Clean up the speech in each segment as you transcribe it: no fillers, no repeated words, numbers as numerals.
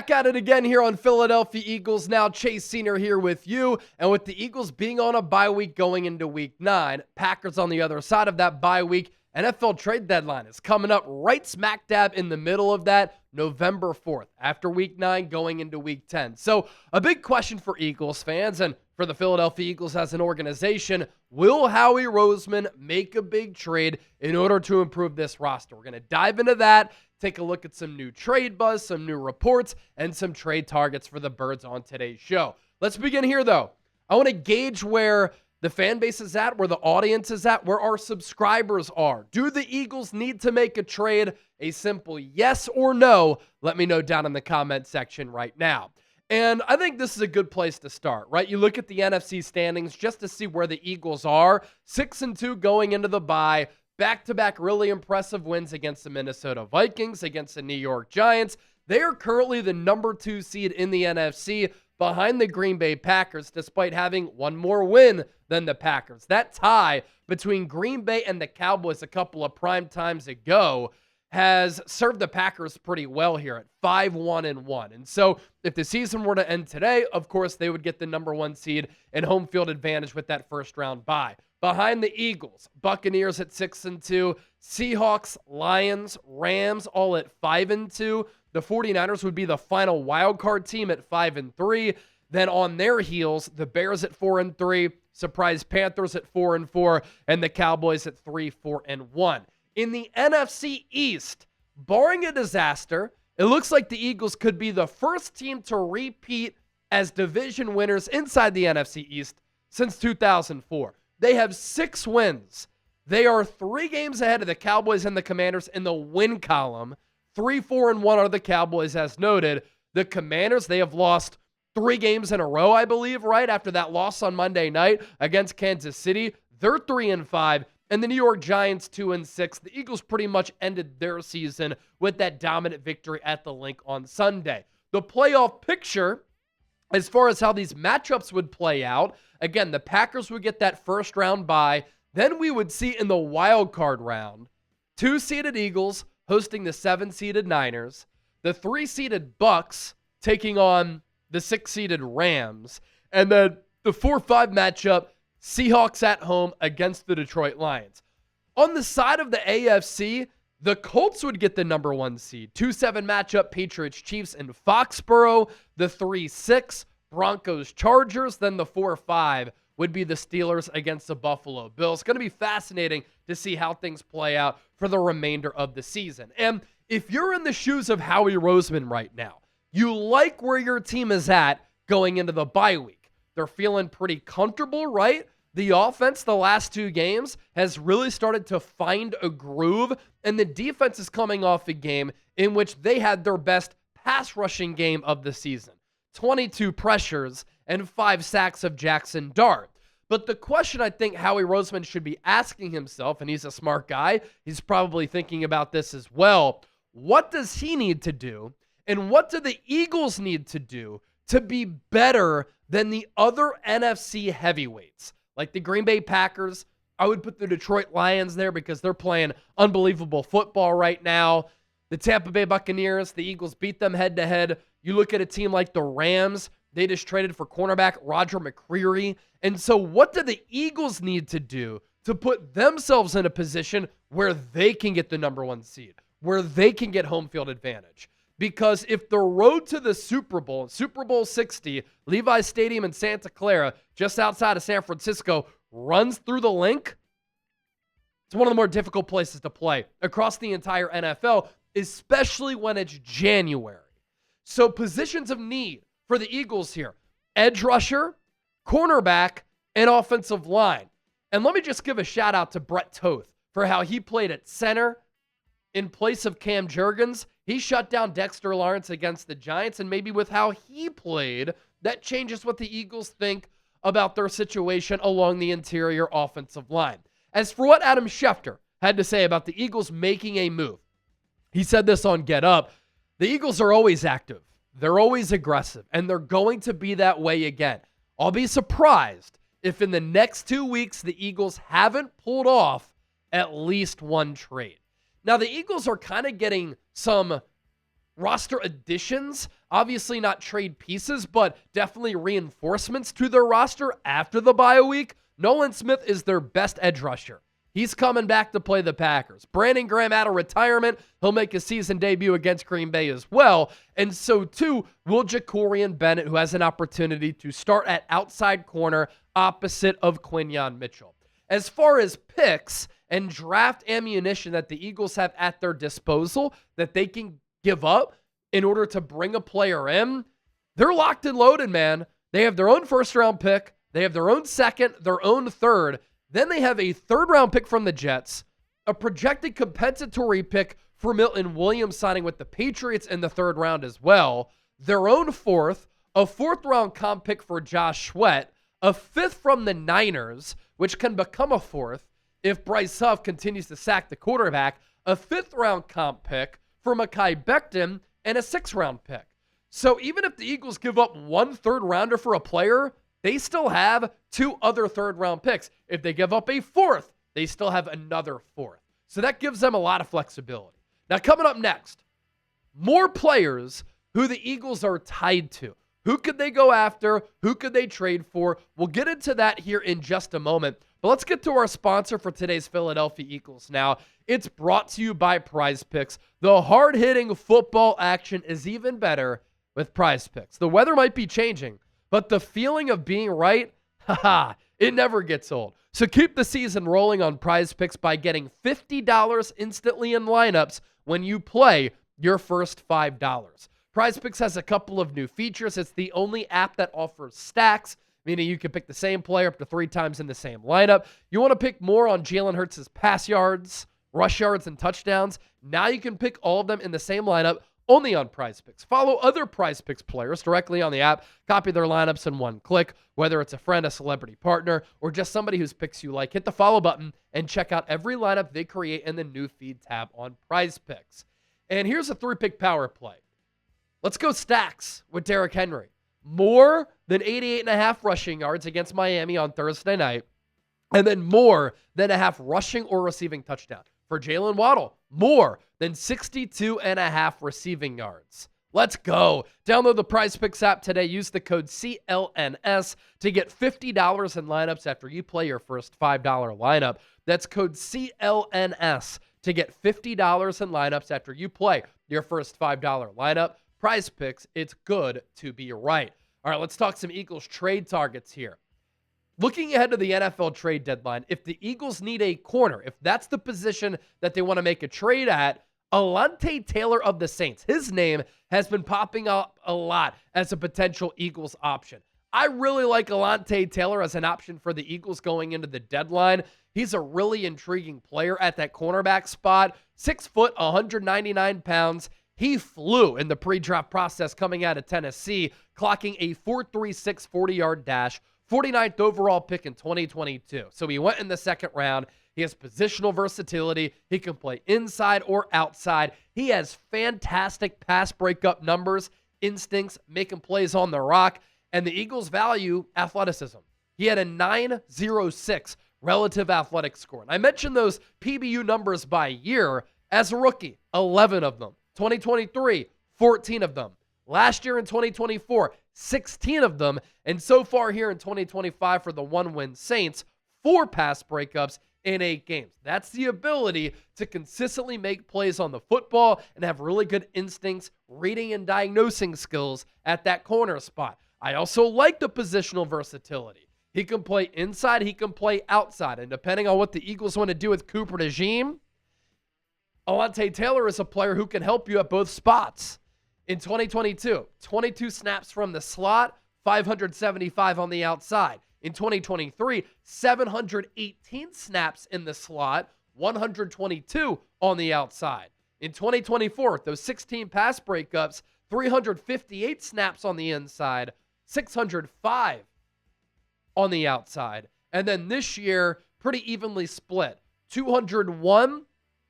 Back at it again here on Philadelphia Eagles Now. Chase Senior here with you. And with the Eagles being on a bye week going into week 9, Packers on the other side of that bye week, NFL trade deadline is coming up right smack dab in the middle of that, November 4th, after week 9 going into week 10. So a big question for Eagles fans and for the Philadelphia Eagles as an organization, will Howie Roseman make a big trade in order to improve this roster? We're going to dive into that, take a look at some new trade buzz, some new reports, and some trade targets for the Birds on today's show. Let's begin here, though. I want to gauge where the fan base is at, where the audience is at, where our subscribers are. Do the Eagles need to make a trade? A simple yes or no. Let me know down in the comment section right now. And I think this is a good place to start, right? You look at the NFC standings just to see where the Eagles are. 6-2 going into the bye. Back-to-back really impressive wins against the Minnesota Vikings, against the New York Giants. They are currently the number 2 seed in the NFC behind the Green Bay Packers, despite having one more win than the Packers. That tie between Green Bay and the Cowboys a couple of prime times ago has served the Packers pretty well here at 5-1-1. And so if the season were to end today, of course, they would get the number 1 seed and home field advantage with that first round bye. Behind the Eagles, Buccaneers at 6-2, Seahawks, Lions, Rams all at 5-2. The 49ers would be the final wild card team at 5-3. Then on their heels, the Bears at 4-3, surprise Panthers at 4-4, and the Cowboys at 3-4-1. In the NFC East, barring a disaster, it looks like the Eagles could be the first team to repeat as division winners inside the NFC East since 2004. They have 6 wins. They are 3 games ahead of the Cowboys and the Commanders in the win column. 3-4-1 are the Cowboys, as noted. The Commanders, they have lost 3 games in a row, I believe, right after that loss on Monday night against Kansas City. They're 3-5. And the New York Giants 2-6. The Eagles pretty much ended their season with that dominant victory at the Link on Sunday. The playoff picture, as far as how these matchups would play out, again, the Packers would get that first round bye. Then we would see in the wild card round, 2-seeded Eagles hosting the 7-seeded Niners, the 3-seeded Bucks taking on the 6-seeded Rams, and then the 4-5 matchup, Seahawks at home against the Detroit Lions. On the side of the AFC, the Colts would get the number 1 seed. 2-7 matchup, Patriots, Chiefs, and Foxborough. The 3-6, Broncos, Chargers. Then the 4-5 would be the Steelers against the Buffalo Bills. It's going to be fascinating to see how things play out for the remainder of the season. And if you're in the shoes of Howie Roseman right now, you like where your team is at going into the bye week. They're feeling pretty comfortable, right? The offense the last 2 games has really started to find a groove, and the defense is coming off a game in which they had their best pass rushing game of the season. 22 pressures and 5 sacks of Jackson Dart. But the question I think Howie Roseman should be asking himself, and he's a smart guy, he's probably thinking about this as well, what does he need to do, and what do the Eagles need to do to be better than the other NFC heavyweights? Like the Green Bay Packers, I would put the Detroit Lions there because they're playing unbelievable football right now. The Tampa Bay Buccaneers, the Eagles beat them head-to-head. You look at a team like the Rams, they just traded for cornerback Roger McCreary. And so what do the Eagles need to do to put themselves in a position where they can get the number 1 seed, where they can get home field advantage? Because if the road to the Super Bowl, Super Bowl 60, Levi's Stadium in Santa Clara, just outside of San Francisco, runs through the Link, it's one of the more difficult places to play across the entire NFL, especially when it's January. So positions of need for the Eagles here: edge rusher, cornerback, and offensive line. And let me just give a shout out to Brett Toth for how he played at center in place of Cam Jurgens. He shut down Dexter Lawrence against the Giants, and maybe with how he played, that changes what the Eagles think about their situation along the interior offensive line. As for what Adam Schefter had to say about the Eagles making a move, he said this on Get Up: the Eagles are always active, they're always aggressive, and they're going to be that way again. I'll be surprised if in the next 2 weeks the Eagles haven't pulled off at least one trade. Now, the Eagles are kind of getting some roster additions. Obviously not trade pieces, but definitely reinforcements to their roster after the bye week. Nolan Smith is their best edge rusher. He's coming back to play the Packers. Brandon Graham out of retirement. He'll make his season debut against Green Bay as well. And so too will Jacorian Bennett, who has an opportunity to start at outside corner opposite of Quinyon Mitchell. As far as picks and draft ammunition that the Eagles have at their disposal that they can give up in order to bring a player in, they're locked and loaded, man. They have their own first-round pick. They have their own second, their own third. Then they have a third-round pick from the Jets, a projected compensatory pick for Milton Williams signing with the Patriots in the third round as well, their own fourth, a fourth-round comp pick for Josh Sweat, a fifth from the Niners, which can become a fourth if Bryce Huff continues to sack the quarterback, a fifth-round comp pick for Mekhi Becton, and a sixth-round pick. So even if the Eagles give up one third-rounder for a player, they still have two other third-round picks. If they give up a fourth, they still have another fourth. So that gives them a lot of flexibility. Now, coming up next, more players who the Eagles are tied to. Who could they go after? Who could they trade for? We'll get into that here in just a moment. But let's get to our sponsor for today's Philadelphia Eagles now. It's brought to you by Prize Picks. The hard-hitting football action is even better with Prize Picks. The weather might be changing, but the feeling of being right, it never gets old. So keep the season rolling on Prize Picks by getting $50 instantly in lineups when you play your first $5. Prize Picks has a couple of new features. It's the only app that offers stacks, meaning you can pick the same player up to 3 times in the same lineup. You want to pick more on Jalen Hurts' pass yards, rush yards, and touchdowns. Now you can pick all of them in the same lineup only on Prize Picks. Follow other Prize Picks players directly on the app. Copy their lineups in one click, whether it's a friend, a celebrity partner, or just somebody whose picks you like. Hit the follow button and check out every lineup they create in the new feed tab on Prize Picks. And here's a 3-pick power play. Let's go stacks with Derrick Henry. More than 88.5 rushing yards against Miami on Thursday night, and then more than a half rushing or receiving touchdown. For Jalen Waddle, more than 62.5 receiving yards. Let's go. Download the Prize Picks app today. Use the code CLNS to get $50 in lineups after you play your first $5 lineup. That's code CLNS to get $50 in lineups after you play your first $5 lineup. Prize Picks, it's good to be right. All right, let's talk some Eagles trade targets here. Looking ahead to the NFL trade deadline, if the Eagles need a corner, if that's the position that they want to make a trade at, Alontae Taylor of the Saints, his name has been popping up a lot as a potential Eagles option. I really like Alontae Taylor as an option for the Eagles going into the deadline. He's a really intriguing player at that cornerback spot. 6 foot, 199 pounds. He flew in the pre-draft process coming out of Tennessee, clocking a 4.36 40-yard dash, 49th overall pick in 2022. So he went in the second round. He has positional versatility. He can play inside or outside. He has fantastic pass breakup numbers, instincts, making plays on the rock, and the Eagles value athleticism. He had a 9.06 relative athletic score. And I mentioned those PBU numbers by year. As a rookie, 11 of them. 2023, 14 of them. Last year in 2024, 16 of them. And so far here in 2025 for the one-win Saints, 4 pass breakups in 8 games. That's the ability to consistently make plays on the football and have really good instincts, reading and diagnosing skills at that corner spot. I also like the positional versatility. He can play inside, he can play outside. And depending on what the Eagles want to do with Cooper DeJean, Alontae Taylor is a player who can help you at both spots. In 2022, 22 snaps from the slot, 575 on the outside. In 2023, 718 snaps in the slot, 122 on the outside. In 2024, those 16 pass breakups, 358 snaps on the inside, 605 on the outside. And then this year, pretty evenly split. 201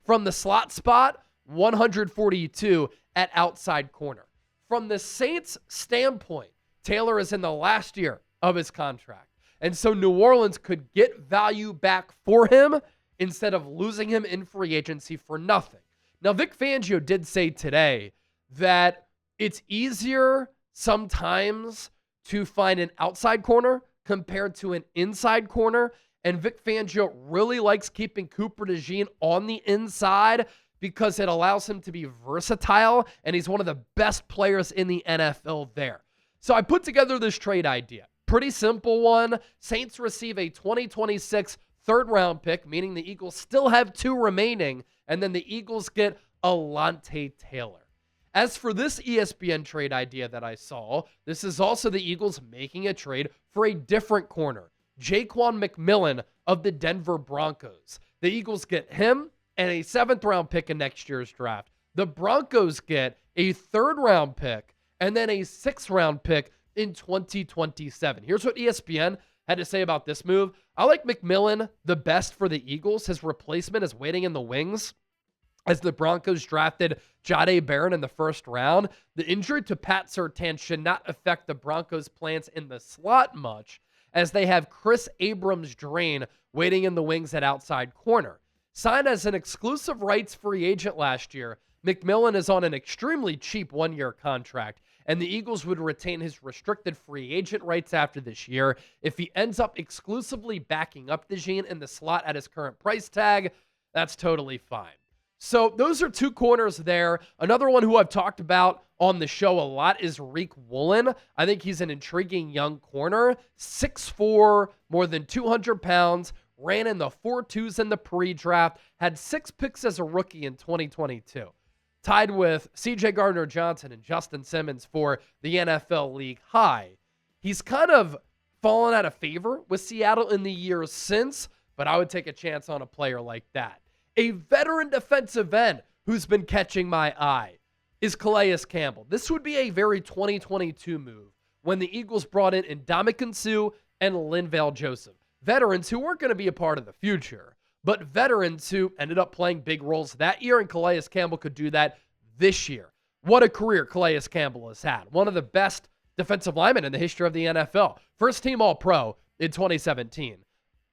from the slot spot, 142 at outside corner. From the Saints' standpoint, Taylor is in the last year of his contract. And so New Orleans could get value back for him instead of losing him in free agency for nothing. Now, Vic Fangio did say today that It's easier sometimes to find an outside corner compared to an inside corner. And Vic Fangio really likes keeping Cooper DeJean on the inside because it allows him to be versatile, and he's one of the best players in the NFL there. So I put together this trade idea. Pretty simple one. Saints receive a 2026 third-round pick, meaning the Eagles still have 2 remaining, and then the Eagles get Alontae Taylor. As for this ESPN trade idea that I saw, this is also the Eagles making a trade for a different corner, Jaquan McMillan of the Denver Broncos. The Eagles get him and a 7th-round pick in next year's draft. The Broncos get a 3rd-round pick and then a 6th-round pick in 2027. Here's what ESPN had to say about this move. I like McMillan the best for the Eagles. His replacement is waiting in the wings as the Broncos drafted Jahdae Barron in the 1st round. The injury to Pat Surtain should not affect the Broncos' plans in the slot much, as they have Chris Abrams-Drain waiting in the wings at outside corner. Signed as an exclusive rights free agent last year, McMillan is on an extremely cheap 1-year contract, and the Eagles would retain his restricted free agent rights after this year. If he ends up exclusively backing up DeJean in the slot at his current price tag, that's totally fine. So those are 2 corners there. Another one who I've talked about on the show a lot is Riq Woolen. I think he's an intriguing young corner. 6'4", more than 200 pounds, ran in the 4.2s in the pre-draft, had 6 picks as a rookie in 2022. Tied with C.J. Gardner-Johnson and Justin Simmons for the NFL league high. He's kind of fallen out of favor with Seattle in the years since, but I would take a chance on a player like that. A veteran defensive end who's been catching my eye is Calais Campbell. This would be a very 2022 move when the Eagles brought in Ndamukong Suh and Linval Joseph. Veterans who weren't going to be a part of the future, but veterans who ended up playing big roles that year, and Calais Campbell could do that this year. What a career Calais Campbell has had. One of the best defensive linemen in the history of the NFL. First team All-Pro in 2017.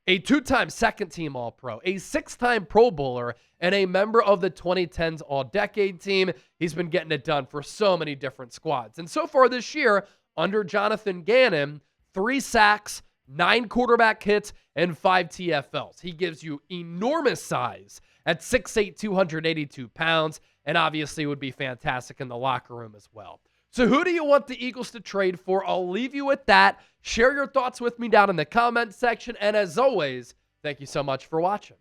A 2-time second-team All-Pro, a 6-time Pro Bowler, and a member of the 2010s All-Decade team. He's been getting it done for so many different squads. And so far this year, under Jonathan Gannon, 3 sacks, 9 quarterback hits, and 5 TFLs. He gives you enormous size at 6'8", 282 pounds, and obviously would be fantastic in the locker room as well. So who do you want the Eagles to trade for? I'll leave you with that. Share your thoughts with me down in the comments section. And as always, thank you so much for watching.